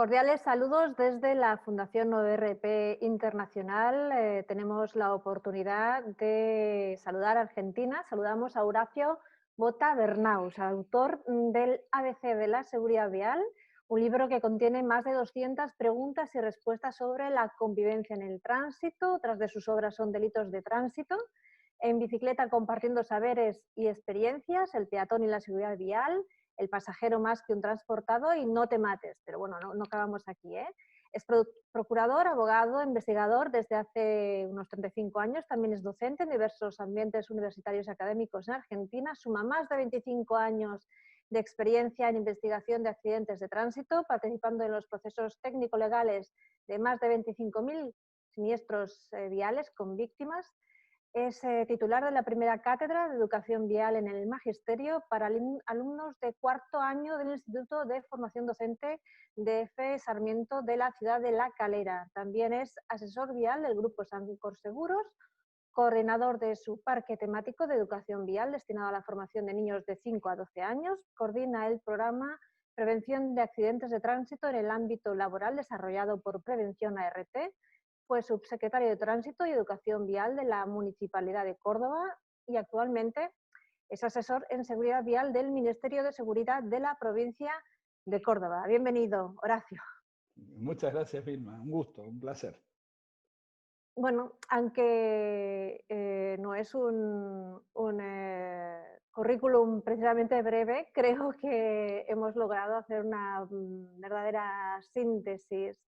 Cordiales saludos desde la Fundación ORP Internacional. Tenemos la oportunidad de saludar a Argentina. Saludamos a Horacio Bota Bernaus, autor del ABC de la Seguridad Vial, un libro que contiene más de 200 preguntas y respuestas sobre la convivencia en el tránsito. Otras de sus obras son Delitos de tránsito, En bicicleta compartiendo saberes y experiencias, El peatón y la seguridad vial, El pasajero más que un transportado y No te mates. Pero bueno, no acabamos aquí, ¿eh? Es procurador, abogado, investigador desde hace unos 35 años. También es docente en diversos ambientes universitarios y académicos en Argentina. Suma más de 25 años de experiencia en investigación de accidentes de tránsito, participando en los procesos técnico-legales de más de 25.000 siniestros viales con víctimas. Es titular de la primera cátedra de Educación Vial en el Magisterio para alumnos de cuarto año del Instituto de Formación Docente de F. Sarmiento de la ciudad de La Calera. También es asesor vial del Grupo Sancor Seguros, coordinador de su parque temático de educación vial destinado a la formación de niños de 5 a 12 años, coordina el programa Prevención de Accidentes de Tránsito en el ámbito laboral desarrollado por Prevención ART. Fue subsecretario de Tránsito y Educación Vial de la Municipalidad de Córdoba y actualmente es asesor en seguridad vial del Ministerio de Seguridad de la provincia de Córdoba. Bienvenido, Horacio. Muchas gracias, Vilma. Un gusto, un placer. Bueno, aunque no es un currículum precisamente breve, creo que hemos logrado hacer una verdadera síntesis.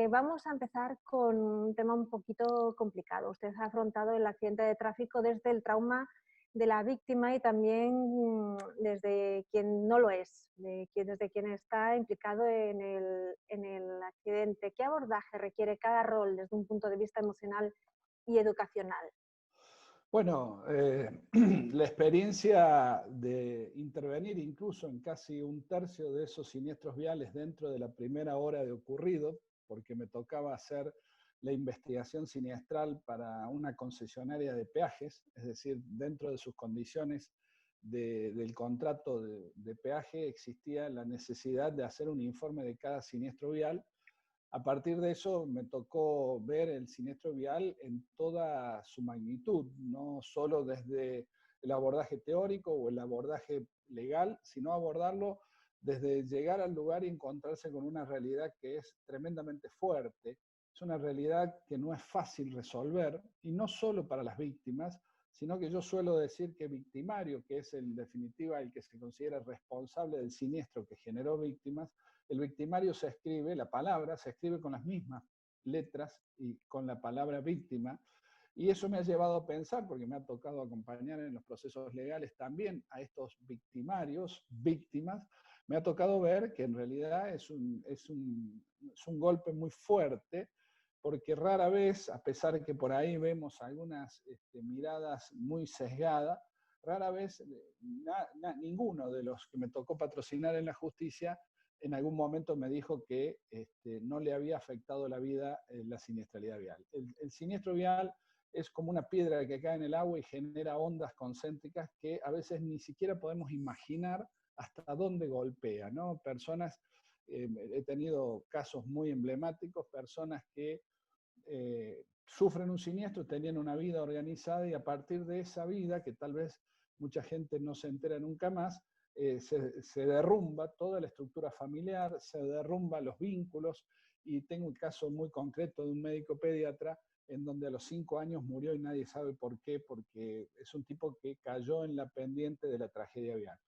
Vamos a empezar con un tema un poquito complicado. Usted ha afrontado el accidente de tráfico desde el trauma de la víctima y también desde quien no lo es, desde quien está implicado en el accidente. ¿Qué abordaje requiere cada rol desde un punto de vista emocional y educacional? Bueno, la experiencia de intervenir incluso en casi un tercio de esos siniestros viales dentro de la primera hora de ocurrido, porque me tocaba hacer la investigación siniestral para una concesionaria de peajes, es decir, dentro de sus condiciones del contrato de peaje existía la necesidad de hacer un informe de cada siniestro vial. A partir de eso me tocó ver el siniestro vial en toda su magnitud, no solo desde el abordaje teórico o el abordaje legal, sino abordarlo desde llegar al lugar y encontrarse con una realidad que es tremendamente fuerte. Es una realidad que no es fácil resolver, y no solo para las víctimas, sino que yo suelo decir que victimario, que es en definitiva el que se considera responsable del siniestro que generó víctimas, el victimario se escribe, la palabra se escribe con las mismas letras y con la palabra víctima, y eso me ha llevado a pensar, porque me ha tocado acompañar en los procesos legales también a estos victimarios, víctimas, me ha tocado ver que en realidad es un golpe muy fuerte, porque rara vez, a pesar de que por ahí vemos algunas miradas muy sesgadas, rara vez ninguno de los que me tocó patrocinar en la justicia en algún momento me dijo que no le había afectado la vida la siniestralidad vial. El siniestro vial es como una piedra que cae en el agua y genera ondas concéntricas que a veces ni siquiera podemos imaginar hasta dónde golpea, ¿no? Personas, he tenido casos muy emblemáticos, personas que sufren un siniestro, tenían una vida organizada y a partir de esa vida, que tal vez mucha gente no se entera nunca más, se derrumba toda la estructura familiar, se derrumban los vínculos, y tengo un caso muy concreto de un médico pediatra en donde a los 5 años murió y nadie sabe por qué, porque es un tipo que cayó en la pendiente de la tragedia vial.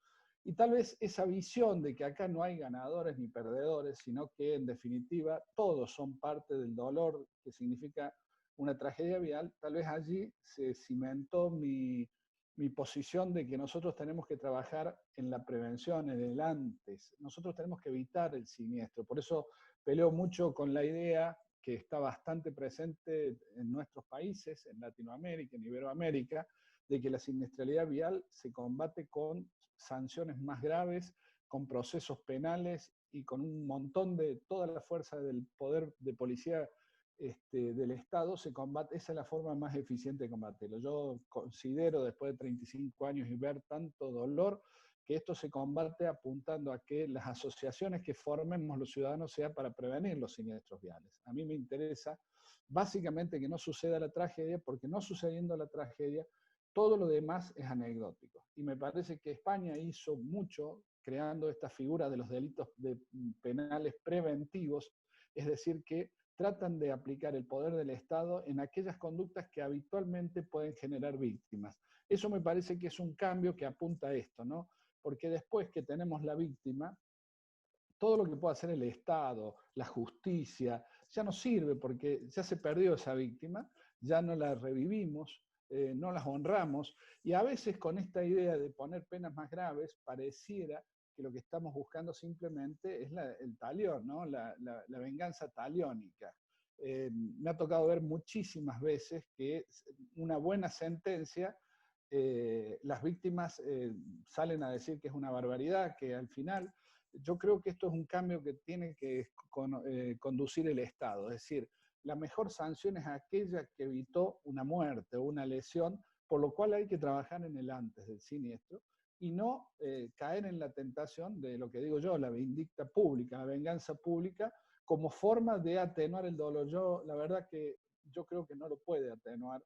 Y tal vez esa visión de que acá no hay ganadores ni perdedores, sino que en definitiva todos son parte del dolor que significa una tragedia vial, tal vez allí se cimentó mi posición de que nosotros tenemos que trabajar en la prevención, en el antes. Nosotros tenemos que evitar el siniestro. Por eso peleo mucho con la idea que está bastante presente en nuestros países, en Latinoamérica, en Iberoamérica, de que la siniestralidad vial se combate con sanciones más graves, con procesos penales y con un montón de toda la fuerza del poder de policía del Estado se combate. Esa es la forma más eficiente de combatirlo. Yo considero, después de 35 años y ver tanto dolor, que esto se combate apuntando a que las asociaciones que formemos los ciudadanos sea para prevenir los siniestros viales. A mí me interesa básicamente que no suceda la tragedia, porque no sucediendo la tragedia, todo lo demás es anecdótico. Y me parece que España hizo mucho creando esta figura de los delitos penales preventivos, es decir, que tratan de aplicar el poder del Estado en aquellas conductas que habitualmente pueden generar víctimas. Eso me parece que es un cambio que apunta a esto, ¿no? Porque después que tenemos la víctima, todo lo que pueda hacer el Estado, la justicia, ya no sirve porque ya se perdió esa víctima, ya no la revivimos, no las honramos, y a veces con esta idea de poner penas más graves, pareciera que lo que estamos buscando simplemente es el talión, ¿no? La venganza taliónica. Me ha tocado ver muchísimas veces que una buena sentencia, las víctimas salen a decir que es una barbaridad, que al final yo creo que esto es un cambio que tiene que conducir el Estado, es decir, la mejor sanción es aquella que evitó una muerte o una lesión, por lo cual hay que trabajar en el antes del siniestro y no caer en la tentación de lo que digo yo, la vindicta pública, la venganza pública, como forma de atenuar el dolor. La verdad que yo creo que no lo puede atenuar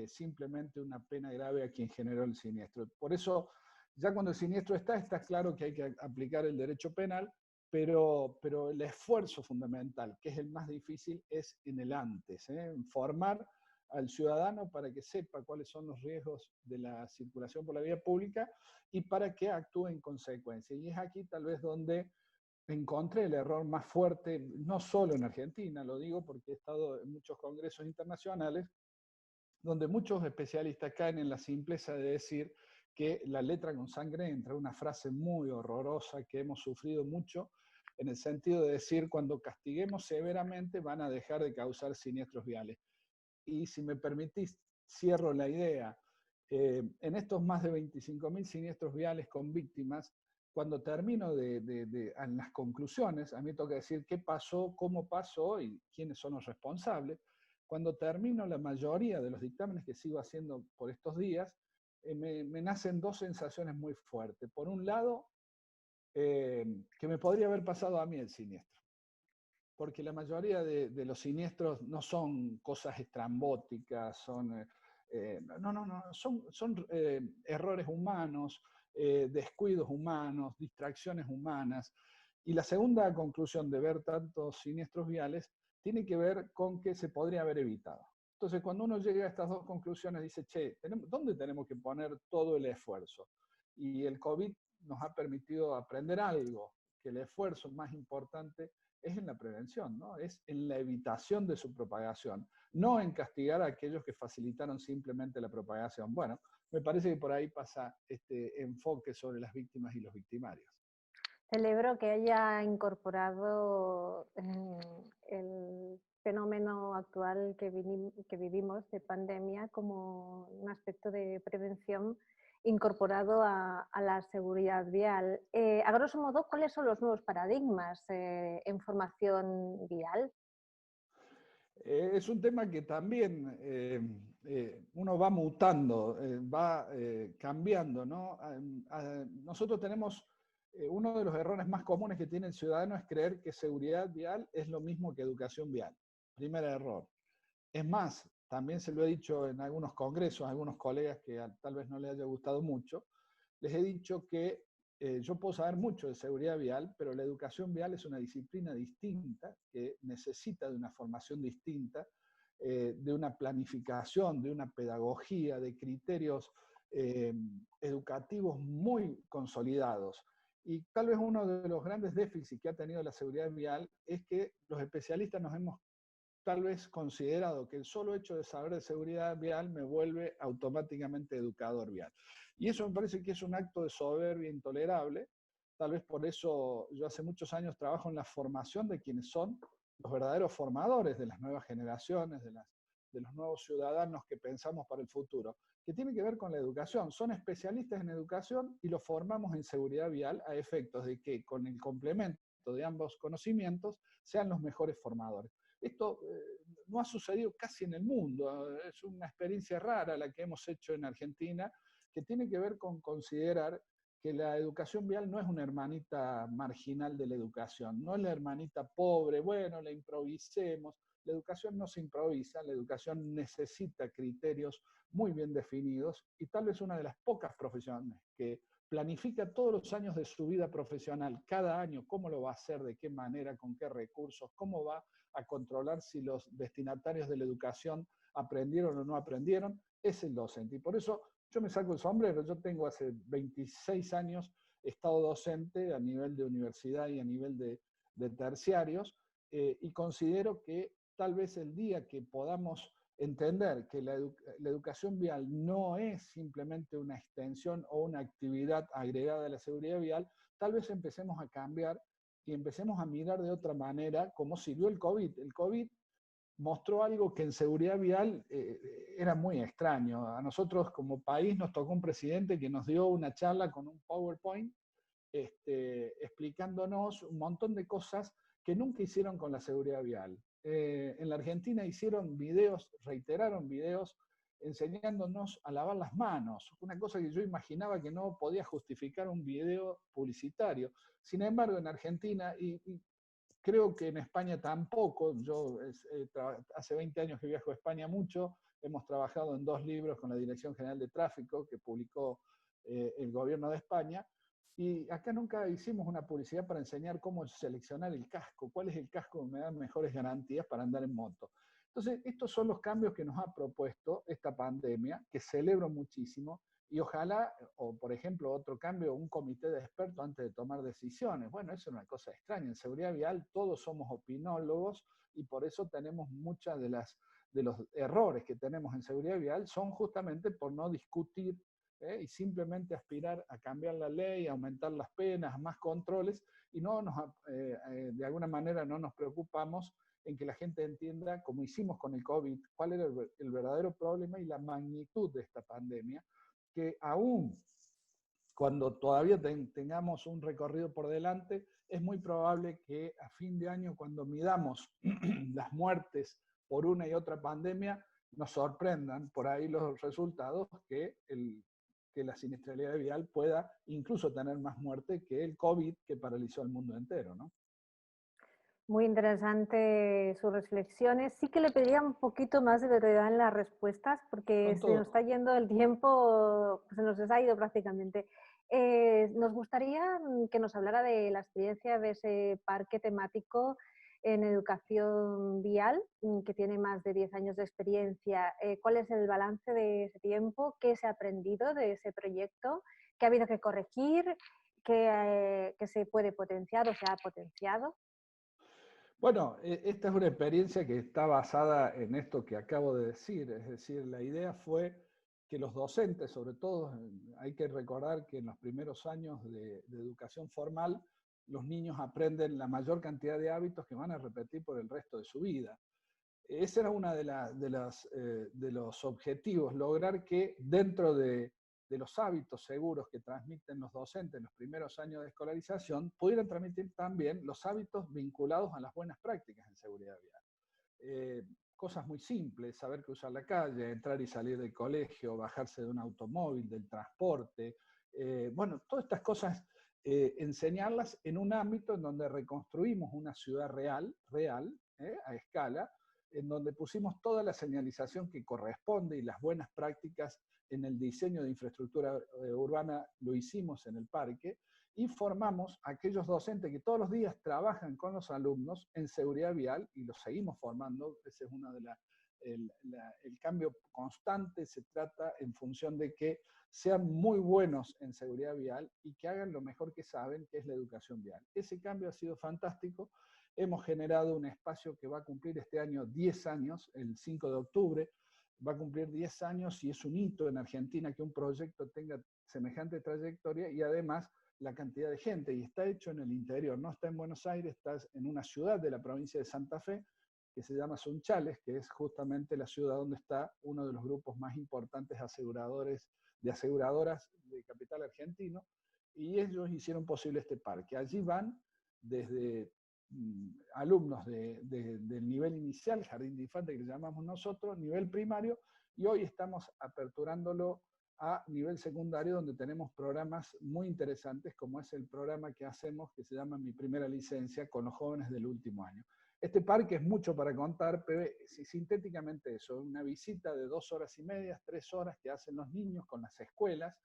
simplemente una pena grave a quien generó el siniestro. Por eso, ya cuando el siniestro está claro que hay que aplicar el derecho penal, pero el esfuerzo fundamental, que es el más difícil, es en el antes, en formar al ciudadano para que sepa cuáles son los riesgos de la circulación por la vía pública y para que actúe en consecuencia. Y es aquí tal vez donde encontré el error más fuerte, no solo en Argentina, lo digo porque he estado en muchos congresos internacionales, donde muchos especialistas caen en la simpleza de decir que la letra con sangre entra, una frase muy horrorosa que hemos sufrido mucho, en el sentido de decir, cuando castiguemos severamente van a dejar de causar siniestros viales. Y si me permitís, cierro la idea. En estos más de 25.000 siniestros viales con víctimas, cuando termino en las conclusiones, a mí toca decir qué pasó, cómo pasó y quiénes son los responsables. Cuando termino la mayoría de los dictámenes que sigo haciendo por estos días, me nacen dos sensaciones muy fuertes. Por un lado, que me podría haber pasado a mí el siniestro, porque la mayoría de los siniestros no son cosas estrambóticas, son errores humanos, descuidos humanos, distracciones humanas. Y la segunda conclusión de ver tantos siniestros viales tiene que ver con que se podría haber evitado. Entonces, cuando uno llega a estas dos conclusiones, dice, che, ¿dónde tenemos que poner todo el esfuerzo? Y el COVID nos ha permitido aprender algo, que el esfuerzo más importante es en la prevención, ¿no? Es en la evitación de su propagación, no en castigar a aquellos que facilitaron simplemente la propagación. Bueno, me parece que por ahí pasa este enfoque sobre las víctimas y los victimarios. Celebro que haya incorporado el fenómeno actual que vivimos de pandemia como un aspecto de prevención incorporado a la seguridad vial. A grosso modo, ¿cuáles son los nuevos paradigmas en formación vial? Es un tema que también uno va mutando, va cambiando, ¿no? Nosotros tenemos, uno de los errores más comunes que tiene el ciudadano es creer que seguridad vial es lo mismo que educación vial. Primer error. Es más, también se lo he dicho en algunos congresos, a algunos colegas que tal vez no les haya gustado mucho, les he dicho que yo puedo saber mucho de seguridad vial, pero la educación vial es una disciplina distinta que necesita de una formación distinta, de una planificación, de una pedagogía, de criterios educativos muy consolidados. Y tal vez uno de los grandes déficits que ha tenido la seguridad vial es que los especialistas nos hemos tal vez considerado que el solo hecho de saber de seguridad vial me vuelve automáticamente educador vial. Y eso me parece que es un acto de soberbia intolerable. Tal vez por eso yo hace muchos años trabajo en la formación de quienes son los verdaderos formadores de las nuevas generaciones, de los nuevos ciudadanos que pensamos para el futuro, que tiene que ver con la educación. Son especialistas en educación y los formamos en seguridad vial a efectos de que con el complemento de ambos conocimientos sean los mejores formadores. Esto no ha sucedido casi en el mundo, es una experiencia rara la que hemos hecho en Argentina, que tiene que ver con considerar que la educación vial no es una hermanita marginal de la educación, no es la hermanita pobre, bueno, la improvisemos. La educación no se improvisa, la educación necesita criterios muy bien definidos y tal vez una de las pocas profesiones que planifica todos los años de su vida profesional, cada año, cómo lo va a hacer, de qué manera, con qué recursos, cómo va a controlar si los destinatarios de la educación aprendieron o no aprendieron, es el docente. Y por eso yo me saco el sombrero. Yo tengo hace 26 años estado docente a nivel de universidad y a nivel de terciarios, y considero que tal vez el día que podamos entender que la educación vial no es simplemente una extensión o una actividad agregada a la seguridad vial, tal vez empecemos a cambiar y empecemos a mirar de otra manera cómo sirvió el COVID. El COVID mostró algo que en seguridad vial era muy extraño. A nosotros como país nos tocó un presidente que nos dio una charla con un PowerPoint explicándonos un montón de cosas que nunca hicieron con la seguridad vial. En la Argentina hicieron videos, reiteraron videos enseñándonos a lavar las manos, una cosa que yo imaginaba que no podía justificar un video publicitario. Sin embargo, en Argentina, y creo que en España tampoco, yo hace 20 años que viajo a España mucho, hemos trabajado en 2 libros con la Dirección General de Tráfico que publicó el gobierno de España, y acá nunca hicimos una publicidad para enseñar cómo seleccionar el casco, cuál es el casco que me da mejores garantías para andar en moto. Entonces, estos son los cambios que nos ha propuesto esta pandemia, que celebro muchísimo, y ojalá, o por ejemplo, otro cambio, un comité de expertos antes de tomar decisiones. Bueno, eso es una cosa extraña. En seguridad vial todos somos opinólogos y por eso tenemos muchas de los errores que tenemos en seguridad vial son justamente por no discutir y simplemente aspirar a cambiar la ley, a aumentar las penas, más controles, y no de alguna manera no nos preocupamos en que la gente entienda, como hicimos con el COVID, cuál era el verdadero problema y la magnitud de esta pandemia, que aún cuando todavía tengamos un recorrido por delante, es muy probable que a fin de año, cuando midamos las muertes por una y otra pandemia, nos sorprendan por ahí los resultados que la siniestralidad vial pueda incluso tener más muerte que el COVID que paralizó al mundo entero, ¿no? Muy interesante sus reflexiones. Sí que le pediría un poquito más de brevedad en las respuestas porque Con se nos todo. está yendo el tiempo, se nos ha ido prácticamente. Nos gustaría que nos hablara de la experiencia de ese parque temático en educación vial, que tiene más de 10 años de experiencia. ¿Cuál es el balance de ese tiempo? ¿Qué se ha aprendido de ese proyecto? ¿Qué ha habido que corregir? ¿Qué se puede potenciar o se ha potenciado? Bueno, esta es una experiencia que está basada en esto que acabo de decir, es decir, la idea fue que los docentes, sobre todo, hay que recordar que en los primeros años de educación formal, los niños aprenden la mayor cantidad de hábitos que van a repetir por el resto de su vida. Ese era uno de los objetivos, lograr que dentro de los hábitos seguros que transmiten los docentes en los primeros años de escolarización, pudieran transmitir también los hábitos vinculados a las buenas prácticas en seguridad vial. Cosas muy simples, saber cruzar la calle, entrar y salir del colegio, bajarse de un automóvil, del transporte, bueno, todas estas cosas, enseñarlas en un ámbito en donde reconstruimos una ciudad real, a escala, en donde pusimos toda la señalización que corresponde y las buenas prácticas en el diseño de infraestructura urbana lo hicimos en el parque, y formamos a aquellos docentes que todos los días trabajan con los alumnos en seguridad vial y los seguimos formando. Ese es uno de el cambio constante, se trata en función de que sean muy buenos en seguridad vial y que hagan lo mejor que saben, que es la educación vial. Ese cambio ha sido fantástico. Hemos generado un espacio que va a cumplir este año 10 años, el 5 de octubre, va a cumplir 10 años y es un hito en Argentina que un proyecto tenga semejante trayectoria y además la cantidad de gente, y está hecho en el interior, no está en Buenos Aires, está en una ciudad de la provincia de Santa Fe que se llama Sunchales, que es justamente la ciudad donde está uno de los grupos más importantes de aseguradoras de capital argentino, y ellos hicieron posible este parque. Allí van desde alumnos del nivel inicial, jardín de infantes que le llamamos nosotros, nivel primario, y hoy estamos aperturándolo a nivel secundario, donde tenemos programas muy interesantes, como es el programa que hacemos, que se llama Mi Primera Licencia, con los jóvenes del último año. Este parque es mucho para contar, pero sintéticamente eso, una visita de 2 horas y media, 3 horas que hacen los niños con las escuelas.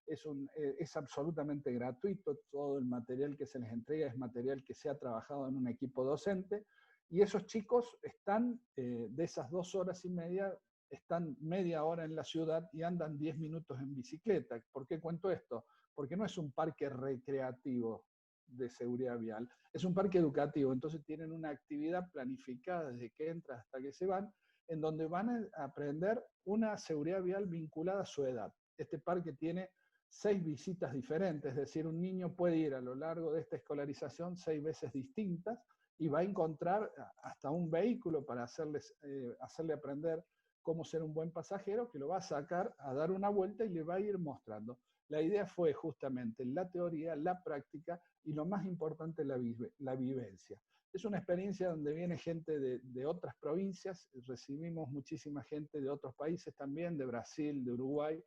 Es absolutamente gratuito, todo el material que se les entrega es material que se ha trabajado en un equipo docente, y esos chicos están, de esas 2 horas y media, están media hora en la ciudad y andan 10 minutos en bicicleta. ¿Por qué cuento esto? Porque no es un parque recreativo de seguridad vial, es un parque educativo, entonces tienen una actividad planificada desde que entran hasta que se van, en donde van a aprender una seguridad vial vinculada a su edad. Este parque tiene 6 visitas diferentes, es decir, un niño puede ir a lo largo de esta escolarización 6 veces distintas y va a encontrar hasta un vehículo para hacerle aprender cómo ser un buen pasajero, que lo va a sacar a dar una vuelta y le va a ir mostrando. La idea fue justamente la teoría, la práctica y lo más importante, la vivencia. Es una experiencia donde viene gente de otras provincias, recibimos muchísima gente de otros países también, de Brasil, de Uruguay.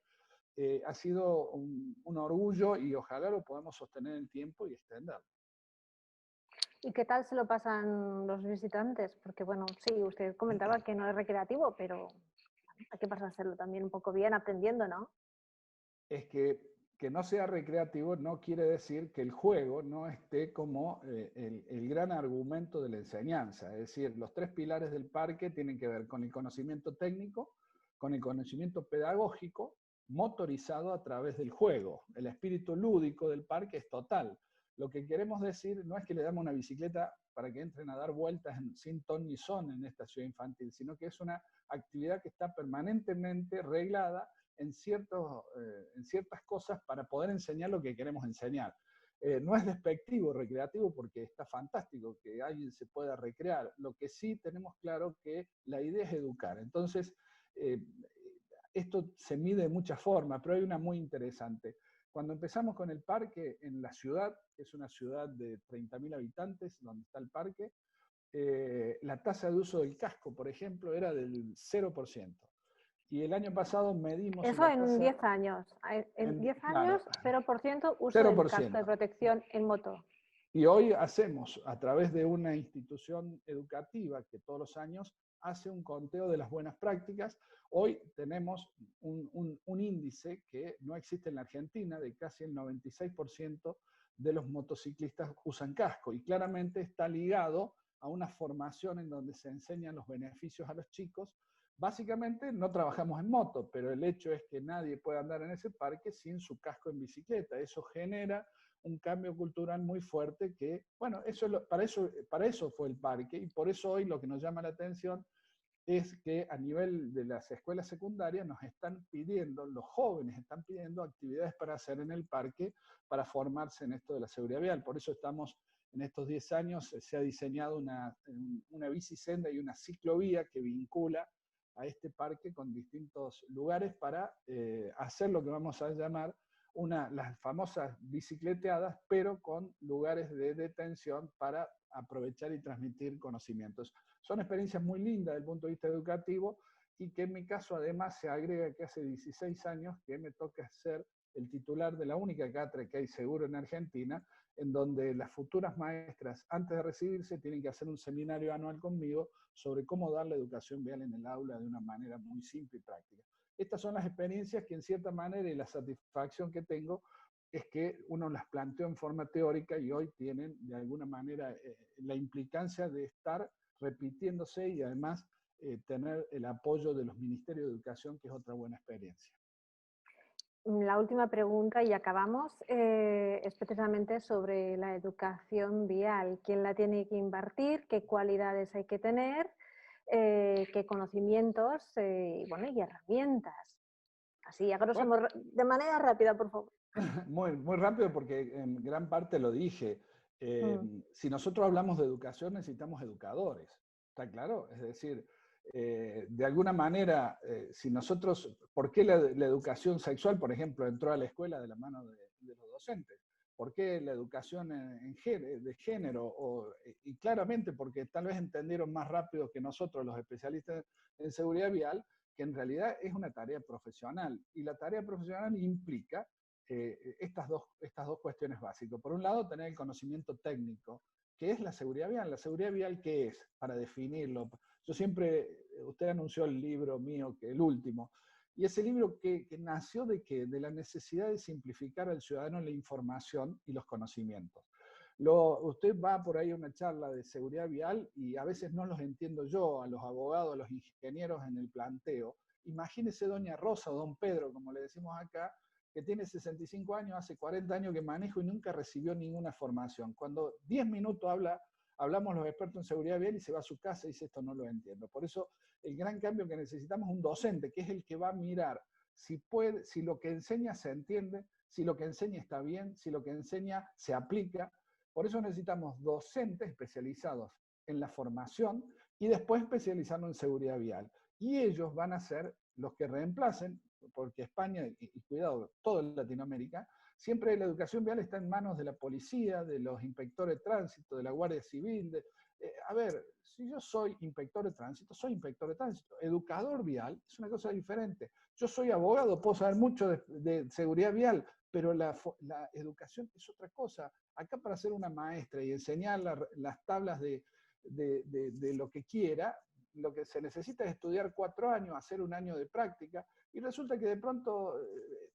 Ha sido un orgullo y ojalá lo podamos sostener en el tiempo y extenderlo. ¿Y qué tal se lo pasan los visitantes? Porque, bueno, sí, usted comentaba que no es recreativo, pero hay que pasárselo también un poco bien aprendiendo, ¿no? Es que no sea recreativo no quiere decir que el juego no esté como el gran argumento de la enseñanza. Es decir, los 3 pilares del parque tienen que ver con el conocimiento técnico, con el conocimiento pedagógico, motorizado a través del juego. El espíritu lúdico del parque es total. Lo que queremos decir no es que le damos una bicicleta para que entren a dar vueltas sin ton ni son en esta ciudad infantil, sino que es una actividad que está permanentemente reglada en ciertas cosas para poder enseñar lo que queremos enseñar. No es despectivo, recreativo, porque está fantástico que alguien se pueda recrear. Lo que sí tenemos claro que la idea es educar. Entonces, esto se mide de muchas formas, pero hay una muy interesante. Cuando empezamos con el parque en la ciudad, que es una ciudad de 30.000 habitantes, donde está el parque, la tasa de uso del casco, por ejemplo, era del 0%. Y el año pasado medimos Eso la en tasa... 10 años. En 10 Claro, años, 0% uso del casco de 0%. protección en moto. Y hoy hacemos, a través de una institución educativa que todos los años hace un conteo de las buenas prácticas, hoy tenemos un índice que no existe en la Argentina, de casi el 96% de los motociclistas usan casco, y claramente está ligado a una formación en donde se enseñan los beneficios a los chicos. Básicamente no trabajamos en moto, pero el hecho es que nadie puede andar en ese parque sin su casco en bicicleta. Eso genera un cambio cultural muy fuerte que, bueno, para eso fue el parque, y por eso hoy lo que nos llama la atención es que a nivel de las escuelas secundarias nos están pidiendo, los jóvenes están pidiendo actividades para hacer en el parque para formarse en esto de la seguridad vial. Por eso estamos en estos 10 años, se ha diseñado una bicisenda y una ciclovía que vincula a este parque con distintos lugares para hacer lo que vamos a llamar las famosas bicicleteadas, pero con lugares de detención para aprovechar y transmitir conocimientos. Son experiencias muy lindas desde el punto de vista educativo, y que en mi caso además se agrega que hace 16 años que me toca ser el titular de la única cátedra que hay seguro en Argentina, en donde las futuras maestras, antes de recibirse, tienen que hacer un seminario anual conmigo sobre cómo dar la educación vial en el aula de una manera muy simple y práctica. Estas son las experiencias que en cierta manera, y la satisfacción que tengo, es que uno las planteó en forma teórica y hoy tienen de alguna manera la implicancia de estar repitiéndose, y además tener el apoyo de los ministerios de educación, que es otra buena experiencia. La última pregunta y acabamos, es precisamente sobre la educación vial. ¿Quién la tiene que impartir? ¿Qué cualidades hay que tener? ¿Qué conocimientos bueno, y herramientas? Así, a grosso modo, de manera rápida, por favor. Muy, muy rápido, porque en gran parte lo dije. Si nosotros hablamos de educación, necesitamos educadores, ¿está claro? Es decir, de alguna manera, si nosotros, ¿por qué la educación sexual, por ejemplo, entró a la escuela de la mano de los docentes? ¿Por qué la educación de género? Y claramente porque tal vez entendieron más rápido que nosotros, los especialistas en seguridad vial, que en realidad es una tarea profesional, y la tarea profesional implica estas dos cuestiones básicas. Por un lado, tener el conocimiento técnico, que es la seguridad vial. ¿La seguridad vial qué es? Para definirlo. Yo siempre, usted anunció el libro mío, que el último, y ese libro que nació de ¿qué? De la necesidad de simplificar al ciudadano la información y los conocimientos. Usted va por ahí a una charla de seguridad vial y a veces no los entiendo yo, a los abogados, a los ingenieros en el planteo. Imagínese doña Rosa o don Pedro, como le decimos acá, que tiene 65 años, hace 40 años que manejo y nunca recibió ninguna formación. Cuando 10 minutos hablamos los expertos en seguridad vial y se va a su casa y dice, esto no lo entiendo. Por eso el gran cambio que necesitamos es un docente, que es el que va a mirar si lo que enseña se entiende, si lo que enseña está bien, si lo que enseña se aplica. Por eso necesitamos docentes especializados en la formación y después especializando en seguridad vial. Y ellos van a ser los que reemplacen, porque España, y cuidado, toda Latinoamérica, siempre la educación vial está en manos de la policía, de los inspectores de tránsito, de la Guardia Civil. A ver, si yo soy inspector de tránsito, soy inspector de tránsito. Educador vial es una cosa diferente. Yo soy abogado, puedo saber mucho de seguridad vial, pero la educación es otra cosa. Acá para ser una maestra y enseñar las tablas de lo que quiera, lo que se necesita es estudiar 4 años, hacer 1 año de práctica, y resulta que de pronto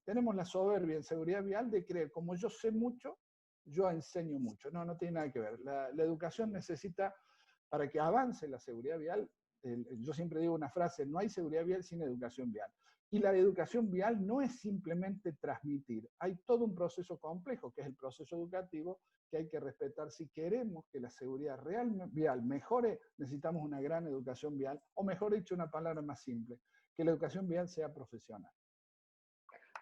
tenemos la soberbia en seguridad vial de creer, como yo sé mucho, yo enseño mucho. No, no tiene nada que ver. La educación necesita, para que avance la seguridad vial, yo siempre digo una frase, no hay seguridad vial sin educación vial. Y la educación vial no es simplemente transmitir, hay todo un proceso complejo, que es el proceso educativo, que hay que respetar. Si queremos que la seguridad vial mejore, necesitamos una gran educación vial, o mejor dicho, una palabra más simple, que la educación vial sea profesional.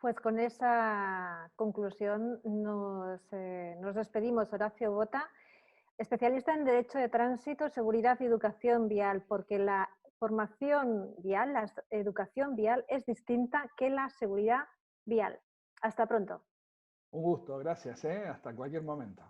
Pues con esa conclusión nos despedimos, Horacio Bota, especialista en Derecho de Tránsito, Seguridad y Educación Vial, porque la formación vial, la educación vial es distinta que la seguridad vial. Hasta pronto. Un gusto, gracias, hasta cualquier momento.